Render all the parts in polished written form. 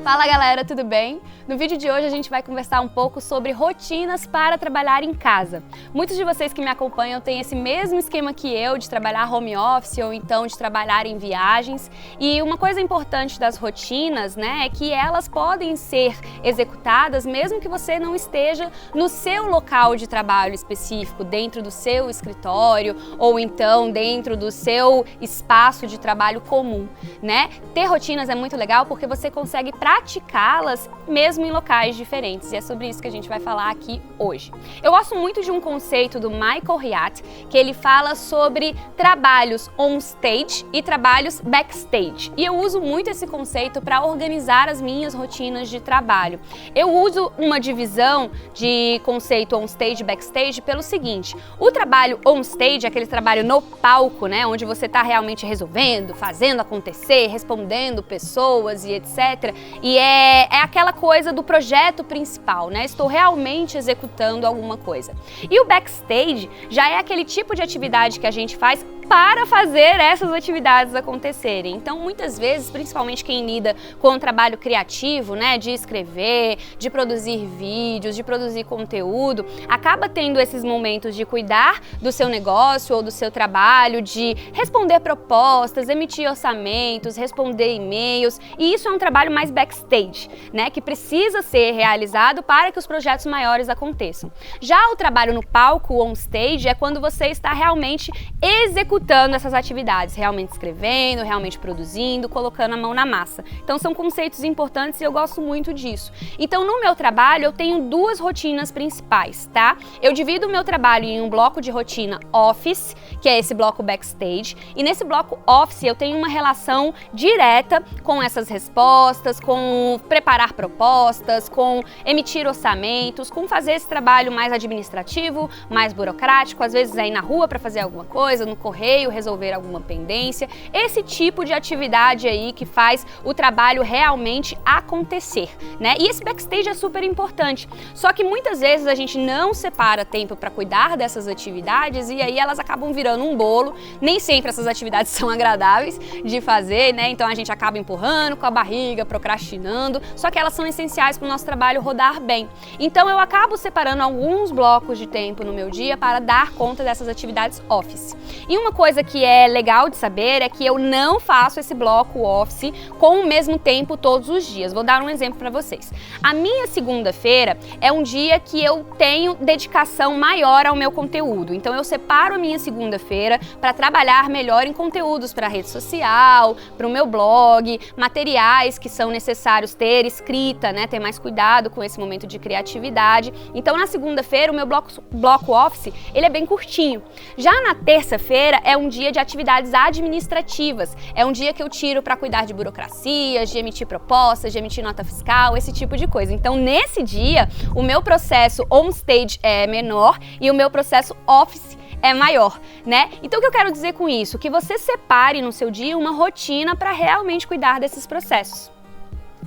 Fala galera, tudo bem? No vídeo de hoje a gente vai conversar um pouco sobre rotinas para trabalhar em casa. Muitos de vocês que me acompanham têm esse mesmo esquema que eu de trabalhar home office ou então de trabalhar em viagens. E uma coisa importante das rotinas, né, é que elas podem ser executadas mesmo que você não esteja no seu local de trabalho específico, dentro do seu escritório ou então dentro do seu espaço de trabalho comum, né? Ter rotinas é muito legal porque você consegue praticá-las mesmo em locais diferentes, e é sobre isso que a gente vai falar aqui hoje. Eu gosto muito de um conceito do Michael Hyatt, que ele fala sobre trabalhos on stage e trabalhos backstage, e eu uso muito esse conceito para organizar as minhas rotinas de trabalho. Eu uso uma divisão de conceito on stage e backstage pelo seguinte: o trabalho on stage é aquele trabalho no palco, né, onde você está realmente resolvendo, fazendo acontecer, respondendo pessoas e etc. E é aquela coisa do projeto principal, né? Estou realmente executando alguma coisa. E o backstage já é aquele tipo de atividade que a gente faz para fazer essas atividades acontecerem. Então, muitas vezes, principalmente quem lida com um trabalho criativo, né, de escrever, de produzir vídeos, de produzir conteúdo, acaba tendo esses momentos de cuidar do seu negócio ou do seu trabalho, de responder propostas, emitir orçamentos, responder e-mails, e isso é um trabalho mais backstage, né, que precisa ser realizado para que os projetos maiores aconteçam. Já o trabalho no palco, on stage, é quando você está realmente executando essas atividades, realmente escrevendo, realmente produzindo, colocando a mão na massa. Então são conceitos importantes e eu gosto muito disso. Então no meu trabalho eu tenho duas rotinas principais, tá? Eu divido o meu trabalho em um bloco de rotina office, que é esse bloco backstage, e nesse bloco office eu tenho uma relação direta com essas respostas, com preparar propostas, com emitir orçamentos, com fazer esse trabalho mais administrativo, mais burocrático, às vezes é ir na rua para fazer alguma coisa, no correio, resolver alguma pendência, esse tipo de atividade aí que faz o trabalho realmente acontecer, né? E esse backstage é super importante, só que muitas vezes a gente não separa tempo para cuidar dessas atividades e aí elas acabam virando um bolo. Nem sempre essas atividades são agradáveis de fazer, né? Então a gente acaba empurrando com a barriga, procrastinando, só que elas são essenciais para o nosso trabalho rodar bem. Então eu acabo separando alguns blocos de tempo no meu dia para dar conta dessas atividades office. E uma coisa que é legal de saber é que eu não faço esse bloco office com o mesmo tempo todos os dias. Vou dar um exemplo para vocês. A minha segunda-feira é um dia que eu tenho dedicação maior ao meu conteúdo. Então eu separo a minha segunda-feira para trabalhar melhor em conteúdos para a rede social, para o meu blog, materiais que são necessários ter escrita, né, ter mais cuidado com esse momento de criatividade. Então na segunda-feira o meu bloco office, ele é bem curtinho. Já na terça-feira é um dia de atividades administrativas, é um dia que eu tiro para cuidar de burocracias, de emitir propostas, de emitir nota fiscal, esse tipo de coisa. Então nesse dia o meu processo on stage é menor e o meu processo office é maior, né? Então o que eu quero dizer com isso? Que você separe no seu dia uma rotina para realmente cuidar desses processos.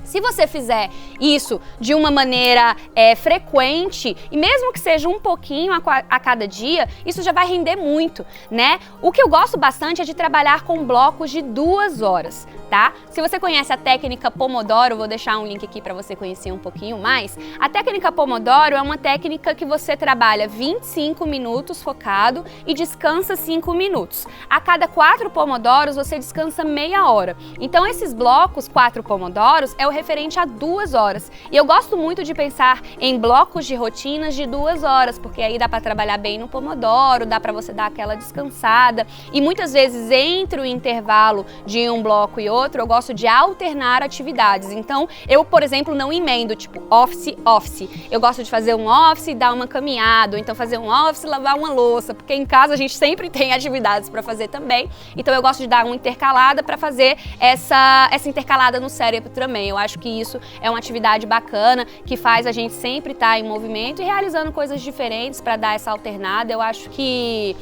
Se você fizer isso de uma maneira frequente, e mesmo que seja um pouquinho a cada dia, isso já vai render muito, né? O que eu gosto bastante é de trabalhar com blocos de 2 horas, tá? Se você conhece a técnica Pomodoro, vou deixar um link aqui para você conhecer um pouquinho mais. A técnica Pomodoro é uma técnica que você trabalha 25 minutos focado e descansa 5 minutos. A cada 4 Pomodoros, você descansa meia hora. Então esses blocos, 4 Pomodoros, é o referente a 2 horas. E eu gosto muito de pensar em blocos de rotinas de 2 horas, porque aí dá para trabalhar bem no Pomodoro, dá para você dar aquela descansada. E muitas vezes entre o intervalo de um bloco e outro, eu gosto de alternar atividades. Então, eu, por exemplo, não emendo, tipo, office. Eu gosto de fazer um office e dar uma caminhada, ou então fazer um office e lavar uma louça, porque em casa a gente sempre tem atividades para fazer também. Então, eu gosto de dar uma intercalada para fazer essa intercalada no cérebro também. Eu acho que isso é uma atividade bacana, que faz a gente sempre estar em movimento e realizando coisas diferentes para dar essa alternada. Eu acho que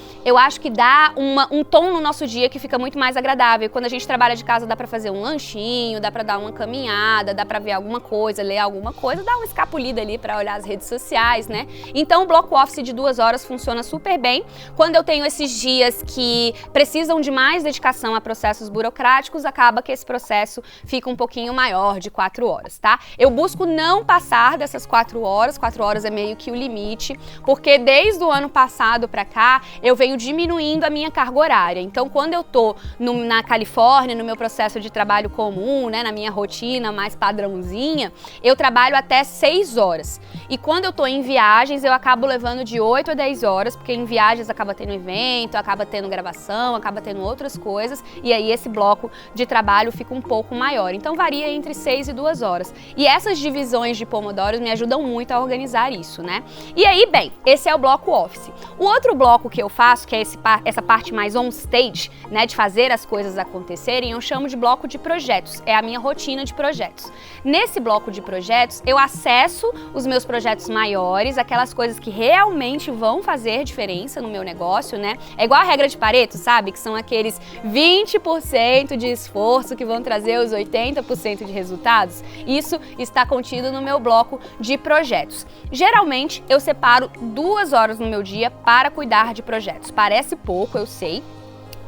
dá um tom no nosso dia que fica muito mais agradável. Quando a gente trabalha de casa, dá para fazer um lanchinho, dá para dar uma caminhada, dá para ver alguma coisa, ler alguma coisa, dar uma escapulida ali para olhar as redes sociais, né? Então o bloco office de 2 horas funciona super bem. Quando eu tenho esses dias que precisam de mais dedicação a processos burocráticos, acaba que esse processo fica um pouquinho maior, de 4 horas, tá? Eu busco não passar dessas 4 horas é meio que o limite, porque desde o ano passado pra cá, eu venho diminuindo a minha carga horária. Então, quando eu tô na Califórnia, no meu processo de trabalho comum, né, na minha rotina mais padrãozinha, eu trabalho até 6 horas. E quando eu tô em viagens, eu acabo levando de 8 a 10 horas, porque em viagens acaba tendo evento, acaba tendo gravação, acaba tendo outras coisas, e aí esse bloco de trabalho fica um pouco maior. Então varia entre 6 e 2 horas. E essas divisões de pomodoros me ajudam muito a organizar isso, né? E aí, bem, esse é o bloco office. O outro bloco que eu faço, que é essa parte mais on stage, né, de fazer as coisas acontecerem, eu chamo de bloco de projetos. É a minha rotina de projetos. Nesse bloco de projetos, eu acesso os meus projetos maiores, aquelas coisas que realmente vão fazer diferença no meu negócio, né? É igual a regra de Pareto, sabe? Que são aqueles 20% de esforço que vão trazer os 80% de resultados. Isso está contido no meu bloco de projetos. Geralmente, eu separo 2 horas no meu dia para cuidar de projetos. Parece pouco, eu sei,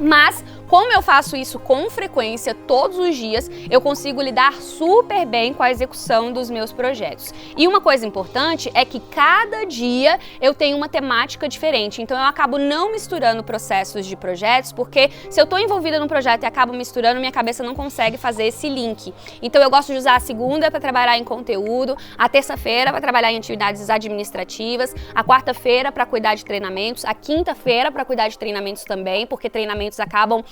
mas como eu faço isso com frequência, todos os dias, eu consigo lidar super bem com a execução dos meus projetos. E uma coisa importante é que cada dia eu tenho uma temática diferente, então eu acabo não misturando processos de projetos, porque se eu estou envolvida num projeto e acabo misturando, minha cabeça não consegue fazer esse link. Então eu gosto de usar a segunda para trabalhar em conteúdo, a terça-feira para trabalhar em atividades administrativas, a quarta-feira para cuidar de treinamentos, a quinta-feira para cuidar de treinamentos também, porque treinamentos acabam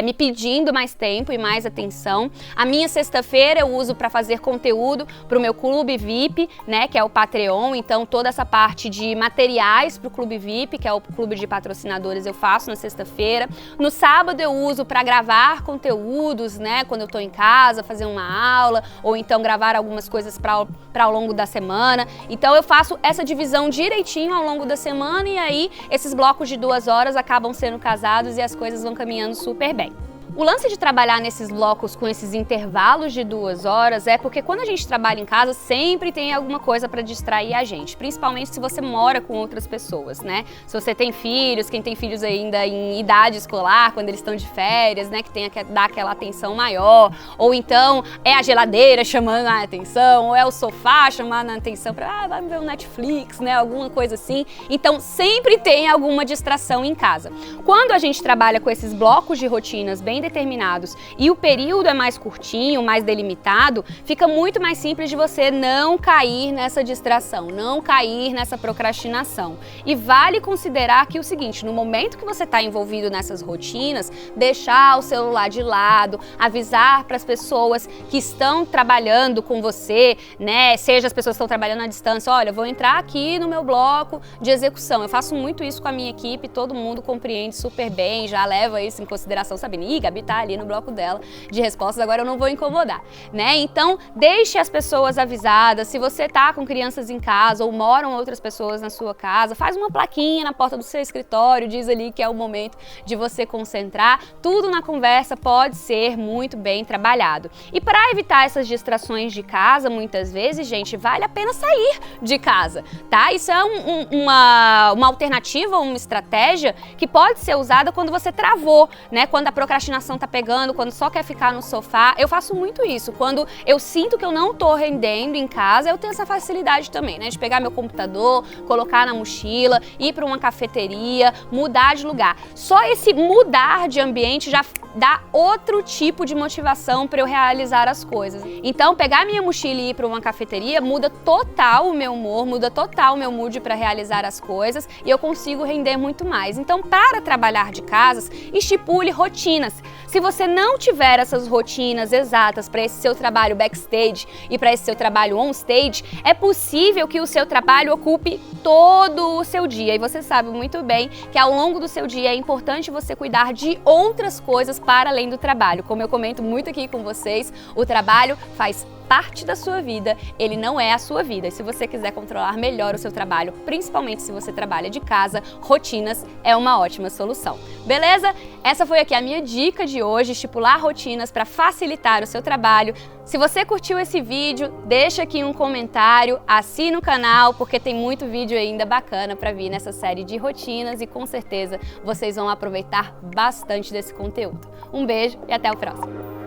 me pedindo mais tempo e mais atenção. A minha sexta-feira eu uso para fazer conteúdo para o meu clube VIP, né, que é o Patreon. Então toda essa parte de materiais para o clube VIP, que é o clube de patrocinadores, eu faço na sexta-feira. No sábado eu uso para gravar conteúdos, né, quando eu estou em casa, fazer uma aula, ou então gravar algumas coisas para ao longo da semana. Então eu faço essa divisão direitinho ao longo da semana e aí esses blocos de 2 horas acabam sendo casados e as coisas vão caminhando super bem. O lance de trabalhar nesses blocos com esses intervalos de 2 horas é porque quando a gente trabalha em casa, sempre tem alguma coisa para distrair a gente, principalmente se você mora com outras pessoas, né? Se você tem filhos, quem tem filhos ainda em idade escolar, quando eles estão de férias, né, que tem que dar aquela atenção maior, ou então é a geladeira chamando a atenção, ou é o sofá chamando a atenção para, vai ver um Netflix, né, alguma coisa assim. Então, sempre tem alguma distração em casa. Quando a gente trabalha com esses blocos de rotinas bem determinados e o período é mais curtinho, mais delimitado, fica muito mais simples de você não cair nessa distração, não cair nessa procrastinação. E vale considerar que o seguinte, no momento que você está envolvido nessas rotinas, deixar o celular de lado, avisar para as pessoas que estão trabalhando com você, né, seja as pessoas que estão trabalhando à distância, olha, vou entrar aqui no meu bloco de execução. Eu faço muito isso com a minha equipe, todo mundo compreende super bem, já leva isso em consideração, sabe? Gabi tá ali no bloco dela de respostas, agora eu não vou incomodar, né? Então, deixe as pessoas avisadas. Se você tá com crianças em casa ou moram outras pessoas na sua casa, faz uma plaquinha na porta do seu escritório, diz ali que é o momento de você concentrar. Tudo na conversa pode ser muito bem trabalhado. E para evitar essas distrações de casa, muitas vezes, gente, vale a pena sair de casa, tá? Isso é uma alternativa, uma estratégia que pode ser usada quando você travou, né? Quando a procrastinação tá pegando, quando só quer ficar no sofá. Eu faço muito isso. Quando eu sinto que eu não tô rendendo em casa, eu tenho essa facilidade também, né? De pegar meu computador, colocar na mochila, ir para uma cafeteria, mudar de lugar. Só esse mudar de ambiente já dá outro tipo de motivação para eu realizar as coisas. Então, pegar minha mochila e ir para uma cafeteria muda total o meu humor, muda total o meu mood para realizar as coisas e eu consigo render muito mais. Então, para trabalhar de casas, estipule rotinas. Se você não tiver essas rotinas exatas para esse seu trabalho backstage e para esse seu trabalho on stage, é possível que o seu trabalho ocupe todo o seu dia. E você sabe muito bem que ao longo do seu dia é importante você cuidar de outras coisas para além do trabalho. Como eu comento muito aqui com vocês, o trabalho faz parte da sua vida, ele não é a sua vida. E se você quiser controlar melhor o seu trabalho, principalmente se você trabalha de casa, rotinas é uma ótima solução. Beleza? Essa foi aqui a minha dica de hoje, estipular rotinas para facilitar o seu trabalho. Se você curtiu esse vídeo, deixa aqui um comentário, assina o canal, porque tem muito vídeo ainda bacana para vir nessa série de rotinas e com certeza vocês vão aproveitar bastante desse conteúdo. Um beijo e até o próximo!